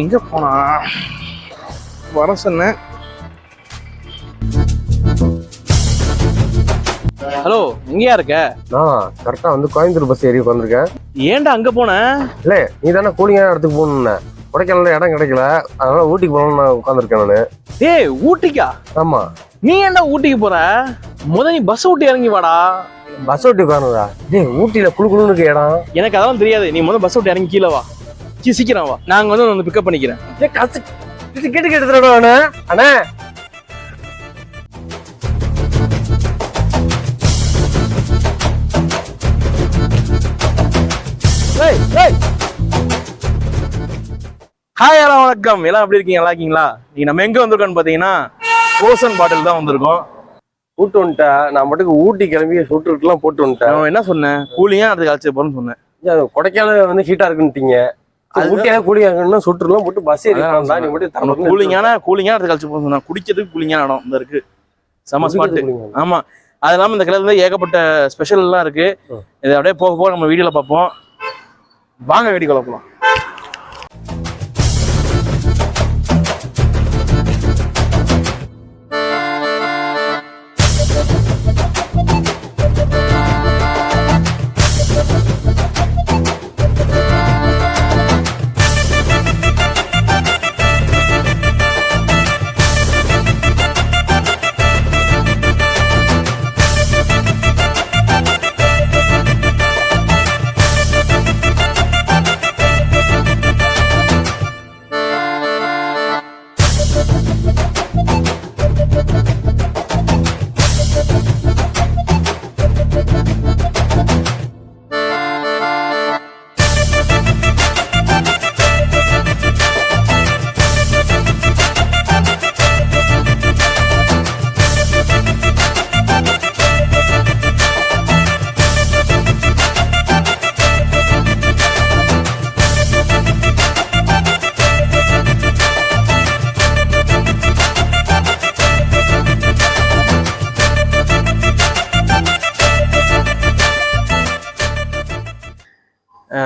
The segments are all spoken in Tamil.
எங்க போனா வர சொன்னேன். ஹலோ, எங்கயா இருக்க? நான் கரெக்டா வந்து கோயம்புத்தூர் பஸ் ஏறி உட்காந்துருக்கேன். ஏன்டா அங்க போன? இல்ல நீ தானே கூலிங்கான இடத்துக்கு போகணும்னு. கொடைக்கானல இடம் கிடைக்கல, அதனால ஊட்டிக்கு போகணும்னு நான் உட்காந்துருக்கேன் நானு. ஏய், ஊட்டிக்கா? ஆமா. நீ ஏன்டா ஊட்டிக்கு போற? நீ பஸ் விட்டு இறங்கி வாடா. பஸ் விட்டு உட்காருதா? டேய், ஊட்டியில குழு இருக்க இடம். எனக்கு அதெல்லாம் தெரியாது. நீ பஸ் விட்டு இறங்கி கீழே வா. சீக்கிரம் வா, நாங்க வந்து பிக்கப் பண்ணிக்கிறேன். கேட்டு எடுத்துடா அண்ணா. அண்ணா ஹாய், எல்லாம் வணக்கம். எல்லாம் எப்படி இருக்கீங்க? நல்லா இருக்கீங்களா? நீ நம்ம எங்க வந்திருக்கோம்னு பாத்தீங்கன்னா ஓசன் பாட்டில் தான் வந்திருக்கோம். கூட்டு வந்துட்டேன். நான் மட்டும் ஊட்டி கிளம்பி சுட்டுலாம் போட்டு வந்துட்டேன். நான் என்ன சொன்னேன்? கூலிங்கா அதுக்கு அழைச்சி போறேன்னு சொன்னேன். கொடைக்கானல வந்து ஹீட்டா இருக்குன்னுட்டீங்க. ஊட்டியா கூலிங்கா சுட்டுலாம் போட்டு பஸ் ஏறி நீ மட்டும் கூலிங்கான அதுக்கு அழைச்சி போறேன்னு சொன்னா. குடிக்கிறதுக்கு கூலிங்கான இடம் இந்த இருக்கு. செம ஸ்பாட். ஆமா, அது இல்லாம இந்த கிளர்ல ஏகப்பட்ட ஸ்பெஷல் எல்லாம் இருக்கு. இதை அப்படியே போக போக நம்ம வீடியோல பார்ப்போம். வாங்க வீடியோல போலாம்.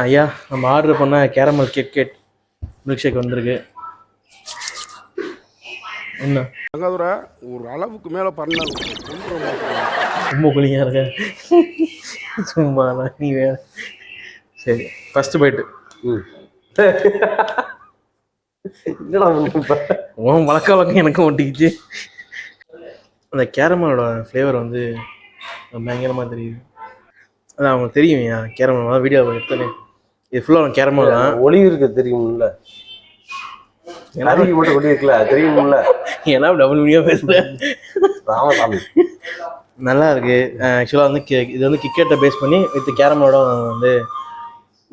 ஐயா, நம்ம ஆர்டர் பண்ண கேரமல் கேட் மில்க் ஷேக் வந்திருக்கு. என்ன ஒரு அளவுக்கு மேல பண்ண ரொம்ப கூலிங்கா இருக்க. சும்மா நீ வேற. சரி, ஃபர்ஸ்ட் பைட்டு. உன் வழக்கம் எனக்கும் ஒட்டிக்கிச்சு. அந்த கேரமலோட ஃப்ளேவர் வந்து பயங்கரமாக தெரியுது. அதான் அவங்களுக்கு தெரியும். கேரமல் வீடியோ எடுத்தோன்னே இது ஃபுல்லாக கேரமல் தான். ஒளி இருக்கு தெரியும்ல. மட்டும் ஒளி இருக்குல்ல தெரியும்ல. ஏன்னா டபுள் வீடியோ பேசுகிறேன். ராமசாமி நல்லா இருக்கு. ஆக்சுவலாக வந்து இது வந்து கிக்கெட்டை பேஸ் பண்ணி வித் கேரமலோட வந்து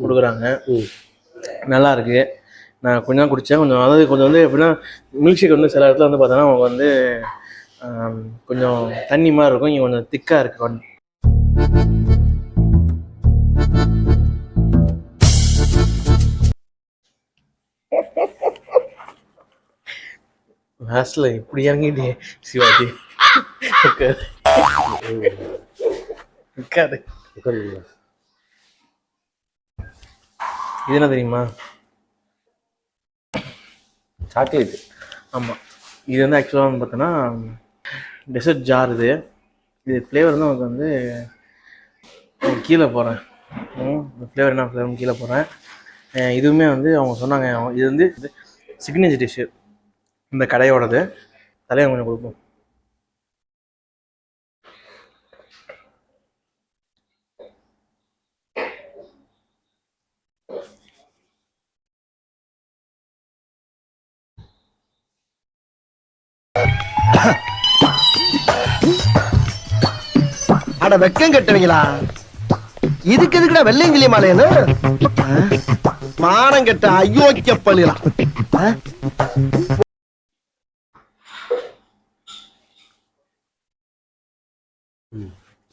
கொடுக்குறாங்க. நல்லா இருக்கு. நான் கொஞ்சம் குடித்தேன். கொஞ்சம் வந்து எப்படின்னா மில்க் ஷேக் வந்து சில இடத்துல வந்து பார்த்தோன்னா அவங்க வந்து கொஞ்சம் தண்ணி மாதிரி இருக்கும். இங்கே கொஞ்சம் திக்காக இருக்கு. லாஸ்ட்ல இப்படி இறங்கிட்டே சிவாஜி. இது என்ன தெரியுமா? சாக்லேட். ஆமாம், இது வந்து ஆக்சுவலாக வந்து பார்த்தோன்னா டெசர்ட் ஜார். இது ஃப்ளேவர் தான் உங்களுக்கு வந்து கீழே போகிறேன். ஃப்ளேவர் என்ன ஃப்ளேவர் கீழே போகிறேன். இதுவுமே வந்து அவங்க சொன்னாங்க இது வந்து சிக்னேச்சர் டிஷ்ஷு இந்த கடையோடது. தலையை கொஞ்சம் கொடுப்போம். அட வெக்கம் கட்டுவீங்களா? இதுக்கு எதுக்குடா வெள்ளையங்கிலி மாலையன்னு மானம் கட்ட அயோக்கிய பள்ளிலாம்.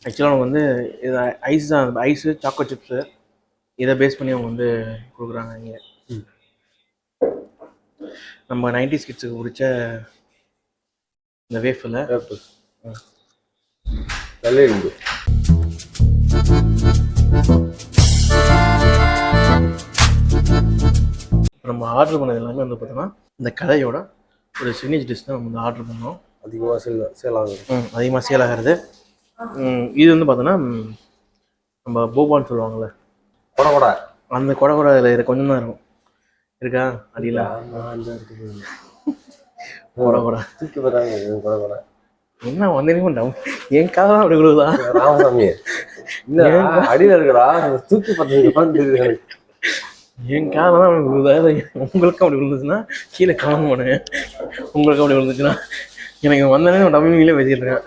ஆக்சுவலாக அவங்க வந்து இது ஐஸ் தான். ஐஸு சாக்கோ சிப்ஸு இதை பேஸ் பண்ணி அவங்க வந்து கொடுக்குறாங்க. இங்கே நம்ம 90s கிட்ஸுக்கு பிடிச்ச இந்த வேஃபில் நல்ல இருக்கு. நம்ம ஆர்டர் பண்ணது எல்லாமே வந்து பார்த்தோன்னா இந்த கடையோட ஒரு சிக்னேச்சர் டிஷ் தான் நம்ம வந்து ஆர்டர் பண்ணோம். அதிகமாக சேல் ஆகுது. அதிகமாக சேல் ஆகிறது. இது வந்து பார்த்தோன்னா நம்ம போபான்னு சொல்லுவாங்கள்ல, கொடை அந்த கொடை இதில் கொஞ்சம் தான் இருக்கும். இருக்கா அடியில் கொடை தூக்கி வராங்க. கொடை என்ன வந்தேன் என் காலம் அப்படி விழுதா ராமசாமி? இல்லை அடியில் இருக்கிறா தூக்கி பார்த்து என் காலம் தான் அப்படி விழுதா. உங்களுக்கும் அப்படி விழுந்துச்சுன்னா கீழே கமெண்ட் பண்ணுங்க. உங்களுக்கு அப்படி விழுந்துச்சுன்னா எனக்கு வந்தனே டம்மிங்களே பேசிட்டு இருக்கேன்.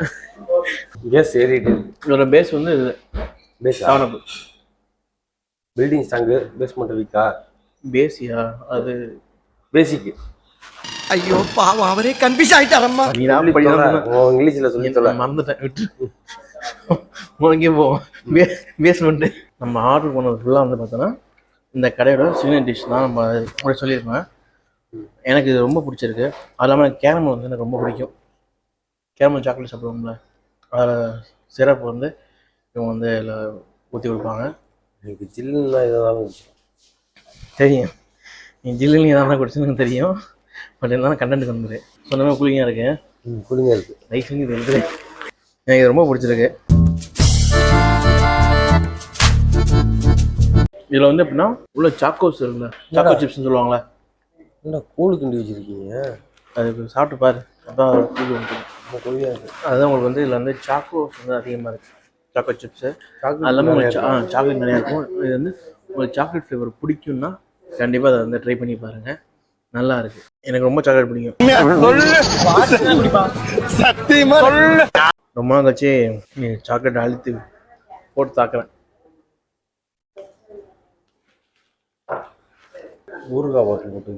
பேஸ் ஏறிட்டு இதோட பேஸ் வந்து இது பேஸ் செவனப்பு பில்டிங் ஸ்ட்ராங்கு பேஸ்மெண்ட் வீக்கா பேஸியா அது பேசிக். ஐயோ பாவம் அவரே கன்ஃபியூஸ் ஆயிட்டாரம்மா. இங்கிலீஷில் சொல்லி சொல்ல மறந்துட்டேன் விட்டு உனக்கே போவோம். பேஸ்மெண்ட்டு நம்ம ஆர்டர் பண்ணது ஃபுல்லாக வந்து பார்த்தோன்னா இந்த கடையோட சிக்னேச்சர் டிஷ் தான். நம்ம கூட சொல்லியிருக்கேன். எனக்கு இது ரொம்ப பிடிச்சிருக்கு. அது இல்லாமல் எனக்கு கேரமல் வந்து எனக்கு ரொம்ப பிடிக்கும். கேரமல் சாக்லேட் சாப்பிடுவோம்ல, அதில் சிரப் வந்து இவங்க வந்து இதில் ஊற்றி கொடுப்பாங்க. எனக்கு ஜில்லுலாம் இதாக தெரியும். நீ ஜில்லுன்னு எதாவது குடிச்சுன்னு எனக்கு தெரியும். பட் இருந்தாலும் கண்டென்ட் வந்துரு சொன்னமே கூலிங்காக இருக்கு. கூலிங்காக இருக்குது. லைஃப் செஞ்சு இது இருக்குது. எனக்கு இது ரொம்ப பிடிச்சிருக்கு. இதில் வந்து எப்படின்னா உள்ள சாக்கோஸ் இருக்குல்ல, சாக்கோ சிப்ஸ்ன்னு சொல்லுவாங்களே, என்ன கூழு கிண்டி வச்சுருக்கீங்க? அது சாப்பிட்டு பாரு. அதான் கூலி வந்து கூலியாக இருக்குது. அதுதான் உங்களுக்கு வந்து இதில் வந்து சாக்கோஸ் வந்து அதிகமாக இருக்குது. சாக்கோ சிப்ஸு அது எல்லாமே உங்களுக்கு சாக்லேட் நிறையா இருக்கும். இது வந்து உங்களுக்கு சாக்லேட் ஃப்ளேவர் பிடிக்கும்னா கண்டிப்பாக அதை வந்து ட்ரை பண்ணி பாருங்கள். நல்லா இருக்குது. எனக்கு ரொம்ப சாக்லேட் பிடிக்கும். ரொம்ப நாள் கழிச்சு சாக்லேட் அழுத்தி போட்டு தாக்குறேன். ஊறுகாய் பாட்டில் போட்டு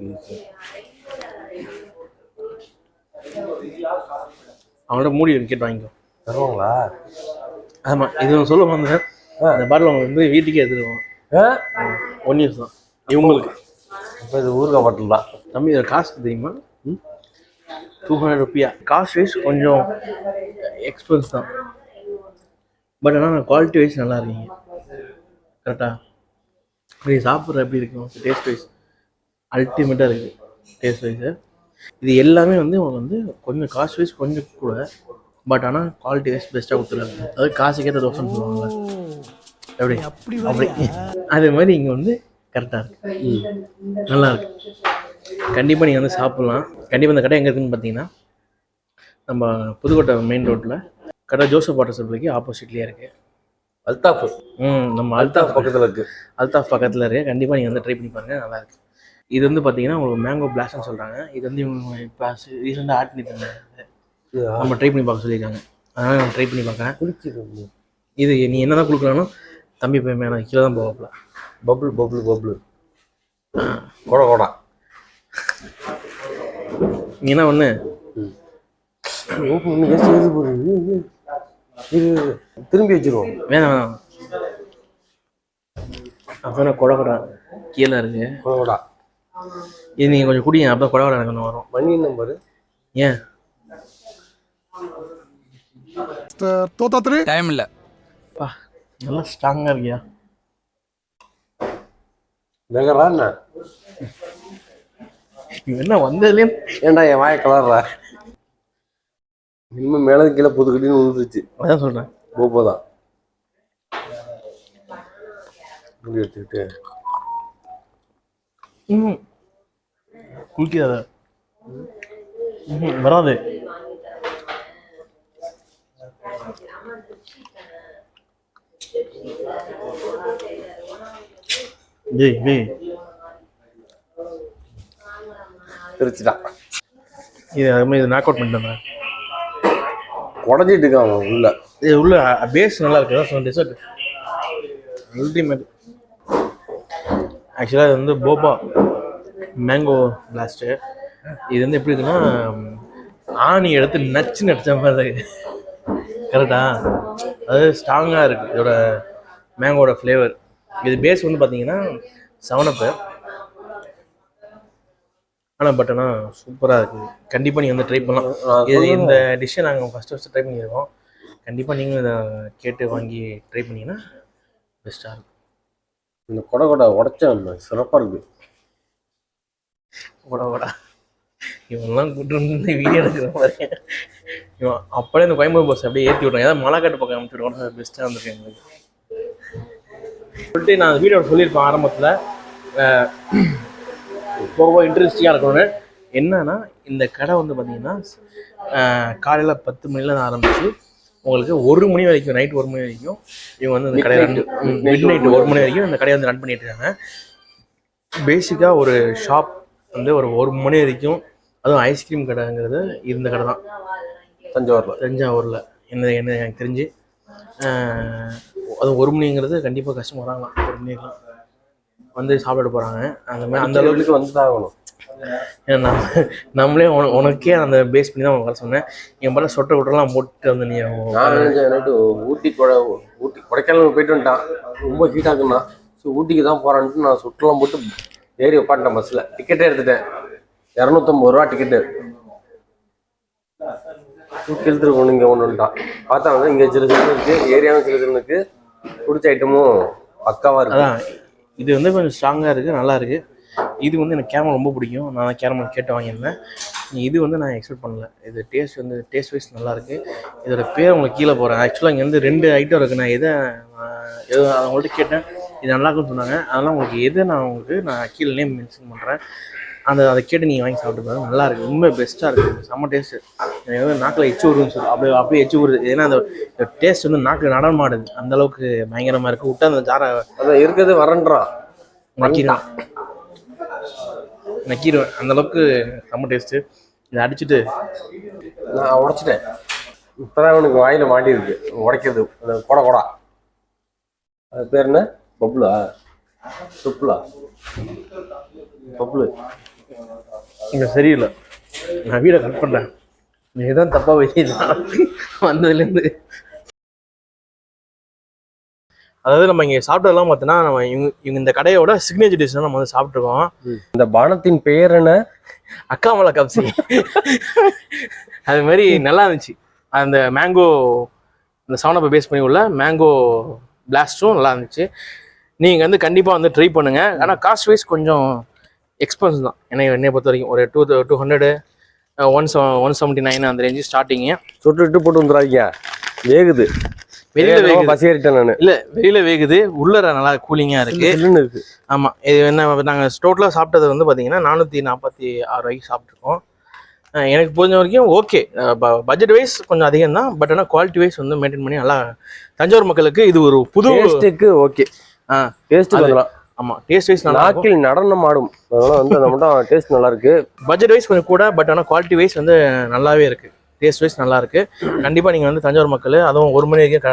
அவனோட மூடி கேட்டு வாங்கிக்கோ. தருவாங்களா? ஆமாம், இது ஒன்று சொல்ல வந்தேன். அந்த பாட்டில் அவங்க வந்து வீட்டுக்கே எடுத்துருவாங்க. 1 years தான் இவங்களுக்கு. இப்போ இது ஊறுகாய் பாட்டில் தான். தம்பி இதில் காசு தெரியுமா? 200 rupees. காஸ்ட் வைஸ் கொஞ்சம் எக்ஸ்பென்ஸ் தான். பட் ஆனால் குவாலிட்டி வைஸ் நல்லா இருக்கீங்க. கரெக்டாக இப்படி சாப்பிட்ற எப்படி இருக்கும் டேஸ்ட் வைஸ் அல்டிமேட்டாக இருக்குது. டேஸ்ட் வைஸு இது எல்லாமே வந்து அவங்க வந்து கொஞ்சம் காஸ்ட் வைஸ் கொஞ்சம் கூட, பட் ஆனால் குவாலிட்டி வைஸ் பெஸ்ட்டாக கொடுத்துருக்காங்க. அதாவது காசுக்கேற்ற தோசைன்னு சொல்லுவாங்க. எப்படி அப்படி அதே மாதிரி இங்கே வந்து கரெக்டாக இருக்குது. நல்லா இருக்கு. கண்டிப்பாக நீங்கள் வந்து சாப்பிட்லாம். கண்டிப்பாக இந்த கடை எங்கே இருக்குதுன்னு பார்த்தீங்கன்னா நம்ம புதுக்கோட்டை மெயின் ரோட்டில் கடை ஜோசப் வாட்டர் சப்ளைக்கு ஆப்போசிட்லேயே இருக்குது. அல்தாஃப். நம்ம அல்தாஃப் பக்கத்தில் இருக்குது. அல்தாஃப் பக்கத்தில் இருக்குது. கண்டிப்பாக நீங்கள் வந்து ட்ரை பண்ணி பாருங்கள். நல்லாயிருக்கு. இது வந்து பார்த்தீங்கன்னா உங்களுக்கு மேங்கோ பிளாஸ்ட்னு சொல்கிறாங்க. இது வந்து இவங்க இப்போ ரீசெண்டாக ஆட் பண்ணி தந்தாங்க. நம்ம ட்ரை பண்ணி பார்க்க சொல்லியிருக்காங்க. அதனால் நான் ட்ரை பண்ணி பார்க்குறேன். குளிச்சு இது நீ என்ன தான் கொடுக்குறானோ தம்பி போய் மேலே கீழே தான் போவாப்புல. பபுள் கொடா நீ என்ன ஒன்று திரும்பி வச்சிருவோம். வேணாம் அதான் கொடை கீழே இருக்கு. கொடா இது நீங்கள் கொஞ்சம் குடிங்க. அப்போ கொடை எனக்கு ஒன்று வரும். மணி நம்பரு ஏன் டைம் இல்லை. பா நல்லா ஸ்ட்ராங்காக இருக்கியா? நகரா என்ன என்ன வந்ததுலேயே ஏன்டா என் வாயை கலர்றா? இன்னும் மேலே கீழே புதுக்கட்டின்னு விழுந்துருச்சு. அதான் சொல்கிறேன். போதான் முடி எடுத்துக்கிட்டு குளிக்காத வராது. திருச்சிட்டான். இது அது மாதிரி இது நாக் அவுட் பண்ணிட்டேன். உடஞ்சிட்டு இருக்கான் உள்ள. இது உள்ள பேஸ் நல்லா இருக்குது. அதான் டெசர்ட் அல்டிமேட். ஆக்சுவலாக இது வந்து போபா மேங்கோ பிளாஸ்ட்டு. இது வந்து எப்படி இருக்குன்னா ஆணி எடுத்து நச்சு நடிச்ச மாதிரி இருக்கு. கரெக்டா? அது ஸ்ட்ராங்காக இருக்குது இதோட மேங்கோட ஃப்ளேவர். இது பேஸ் வந்து பார்த்தீங்கன்னா 7 Up. ஆனால் பட் ஆனால் சூப்பராக இருக்குது. கண்டிப்பாக நீங்கள் வந்து ட்ரை பண்ணலாம். இந்த டிஷ்ஷை நாங்கள் ஃபஸ்ட்டு ட்ரை பண்ணியிருக்கோம். கண்டிப்பாக நீங்களும் இதை கேட்டு வாங்கி ட்ரை பண்ணிங்கன்னா பெஸ்ட்டாக இருக்கும். இந்த கொடை உடச்சா சிறப்பாக இருக்குது. கொடை இவங்கெல்லாம் கூட்டு வந்து வீடியோ எடுக்கிற மாதிரி இவன் அப்படியே இந்த கோயம்புத்தூர் பஸ் அப்படியே ஏற்றி விட்றாங்க. ஏதாவது மலைக்காட்டு பக்கம் அனுப்பிச்சு விடுவோம். பெஸ்ட்டாக இருந்திருக்கு எங்களுக்கு சொல்லிட்டு நான் வீடியோ சொல்லியிருப்பேன் ஆரம்பத்தில். ரொம்ப இன்ட்ரெஸ்டிங்காக இருக்கணும்னு. என்னன்னா இந்த கடை வந்து பார்த்தீங்கன்னா காலையில் 10 மணிலேருந்து ஆரம்பித்து உங்களுக்கு 1 மணி வரைக்கும், நைட் 1 மணி வரைக்கும் இவங்க வந்து இந்த கடையை மிட் நைட் 1 மணி வரைக்கும் இந்த கடையை வந்து ரன் பண்ணிட்டு இருக்காங்க. பேசிக்காக ஒரு ஷாப் வந்து ஒரு 1 மணி வரைக்கும், அதுவும் ஐஸ்கிரீம் கடைங்கிறது இந்த கடை தான் தஞ்சாவூரில் என்ன எனக்கு தெரிஞ்சு. அது 1 மணிங்கிறது கண்டிப்பாக கஷ்டம் வராங்களாம். 1 மணிக்கெலாம் வந்து சாப்பிட போகிறாங்க. அந்த மாதிரி அந்த அளவுக்கு வந்து தான் ஆகணும். ஏன்னா நம்மளே உனக்கே அந்த பேஸ் பண்ணி தான் வர சொன்னேன். என் பல சொட்டை விட்டெல்லாம் போட்டு வந்து நீ ஊட்டி கொடைக்கானல் போயிட்டு வந்துட்டான். ரொம்ப ஹீட் ஆகுன்னா ஸோ ஊட்டிக்கு தான் போகிறான்ட்டு நான் சொட்டெல்லாம் போட்டு ஏறி உட்காந்துட்டேன். பஸ்ஸில் டிக்கெட்டே எடுத்துட்டேன். 250 ரூபா டிக்கெட்டு. இழுத்துருக்கணும். இங்கே ஒன்றுட்டான் பார்த்தா வந்து இங்கே சில சில இருக்குது, ஏரியாவும் சில சில இருக்குது. பிடிச்ச ஐட்டமும் பக்காவாக இருக்குது. அதான் இது வந்து கொஞ்சம் ஸ்ட்ராங்காக இருக்குது, நல்லா இருக்குது. இது வந்து எனக்கு கேரமல் ரொம்ப பிடிக்கும். நான் கேரமல் கேட்டு வாங்கியிருந்தேன். இது வந்து நான் எக்ஸ்பெக்ட் பண்ணல. இது டேஸ்ட் வைஸ் நல்லாயிருக்கு. இதோட பேர் உங்களுக்கு கீழே போகிறேன். ஆக்சுவலாக இங்கே வந்து 2 ஐட்டம் இருக்குது. நான் எதோ அவங்கள்ட்ட கேட்டேன், இது நல்லாயிருக்குன்னு சொன்னாங்க. அதெல்லாம் உங்களுக்கு எதை நான் கீழே நேம் மென்ஷன் பண்ணுறேன். அதை கேட்டு நீங்கள் வாங்கி சாப்பிட்டு பாருங்க. நல்லாயிருக்கு, உண்மை பெஸ்ட்டாக இருக்குது. செம்ம டேஸ்ட்டு. எனக்கு வந்து நாக்கில் எச்சு ஊருன்னு சொல்லி அப்படியே எச்சு ஊருது. ஏன்னா அந்த டேஸ்ட் வந்து நாக்கில் நடமாடுது. அந்தளவுக்கு பயங்கரமாக இருக்குது. விட்டா அந்த ஜாரை அதை இருக்கிறது வரன்றான் நக்கிடுவேன். அந்தளவுக்கு செம்ம டேஸ்ட்டு. இதை அடிச்சுட்டு நான் உடைச்சிட்டேன். இப்போதான் அவனுக்கு வாயில் மாட்டியிருக்கு உடைக்கிறது. அந்த கொடை அது பேர் என்ன? பப்ளா சுப்புலா பப்ளு. இங்கே சரியில்லை. நான் வீடை கட் பண்ணுறேன். நீ தான் தப்பாக வச்சுதான் வந்ததுலேருந்து. அதாவது நம்ம இங்கே சாப்பிட்டதெல்லாம் பார்த்தோன்னா நம்ம இவங்க இந்த கடையோட சிக்னேச்சர் டிஷ் நம்ம வந்து சாப்பிட்ருக்கோம். இந்த பானத்தின் பெயர் என்ன? அக்காமலா கப்சி. அது மாதிரி நல்லா இருந்துச்சு. அந்த மேங்கோ இந்த 7up பேஸ் பண்ணி உள்ள மேங்கோ பிளாஸ்ட்டும் நல்லா இருந்துச்சு. நீங்கள் வந்து கண்டிப்பாக வந்து ட்ரை பண்ணுங்கள். ஆனால் காஸ்ட் வைஸ் கொஞ்சம் எக்ஸ்பென்ஸ் தான். என்னை பொறுத்த வரைக்கும் ஒரு 200 179 அந்த ரேஞ்சு ஸ்டார்டிங்கு. சுட்டு போட்டு வந்துடாதீங்க. வேகுது வெளியில வேகுது. பசி ஏறிட்டேன் நான். இல்லை வெளியில வேகுது, உள்ளர நல்லா கூலிங்காக இருக்கு. ஆமாம். இது என்ன நாங்கள் டோட்டலாக சாப்பிட்டது வந்து பார்த்தீங்கன்னா 446 ரூபாய்க்கு சாப்பிட்ருக்கோம். எனக்கு புரிஞ்ச வரைக்கும் ஓகே. பட்ஜெட் வைஸ் கொஞ்சம் அதிகம் தான். பட் ஆனால் குவாலிட்டி வைஸ் வந்து மெயின்டைன் பண்ணி நல்லா தஞ்சாவூர் மக்களுக்கு இது ஒரு புது டேஸ்ட்டுக்கு ஓகே. டேஸ்ட் வரலாம். ஆமாம், டேஸ்ட் வைஸ் நல்லா நாக்கில் நடனம் ஆடும். அதனால வந்து அந்த மட்டும் டேஸ்ட் நல்லா இருக்கு. பட்ஜெட் வைஸ் கொஞ்சம் கூட, பட் ஆனால் குவாலிட்டி வைஸ் வந்து நல்லாவே இருக்கு. டேஸ்ட் வைஸ் நல்லா இருக்கு. கண்டிப்பாக நீங்கள் வந்து தஞ்சாவூர் மக்கள், அதுவும் 1 மணி வரைக்கும்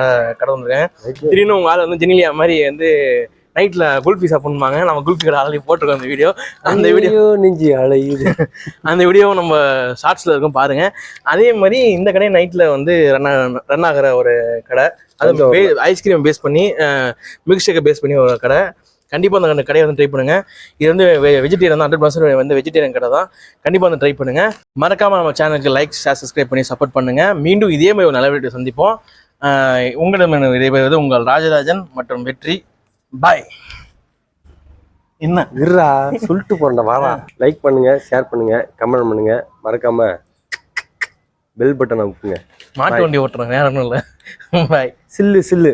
கடை வந்துருக்கேன். திடீர்னு உங்கள் ஆள் வந்து ஜெனிலியா மாதிரி வந்து நைட்டில் குல்ஃபி சாப்பிடுவாங்க. நம்ம குல்ஃபி கடை ஆல்ரெடி போட்டிருக்கோம் அந்த வீடியோ. அந்த வீடியோ நெஞ்சு அலையுது. அந்த வீடியோவும் நம்ம ஷார்ட்ஸில் இருக்கும் பாருங்க. அதே மாதிரி இந்த கடை நைட்டில் வந்து ரன் ஆகிற ஒரு கடை. அது ஐஸ்கிரீம் பேஸ் பண்ணி மில்க் ஷேக்கை பேஸ் பண்ணி ஒரு கடை. கண்டிப்பாக அந்த கடையை வந்து ட்ரை பண்ணுங்கள். இது வந்து வெஜிடேரியன் தான், 100% வந்து வெஜிடேரியன் கடை தான். கண்டிப்பாக வந்து ட்ரை பண்ணுங்கள். மறக்காமல் நம்ம சேனலுக்கு லைக், ஷேர், சப்ஸ்கிரைப் பண்ணி சப்போர்ட் பண்ணுங்கள். மீண்டும் இதே மாதிரி ஒரு நல்ல வீடியோ சந்திப்போம். உங்களிடம் விடைபெறுவது உங்கள் ராஜராஜன் மற்றும் வெற்றி. பாய். என்ன இருடா சொல்லிட்டு போறேன். வாடா. லைக் பண்ணுங்க, ஷேர் பண்ணுங்க, கமெண்ட் பண்ணுங்க. மறக்காம பெல் பட்டன் அமுக்குங்க. மாட்டு வண்டி ஓட்டுறேன், வேற ஒன்றும் இல்லை. பாய். சில்லு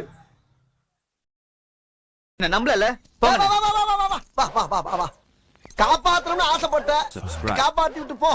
நம்பல காப்பாத்தணும்னு ஆசைப்பட்ட காப்பாத்தி விட்டு போ.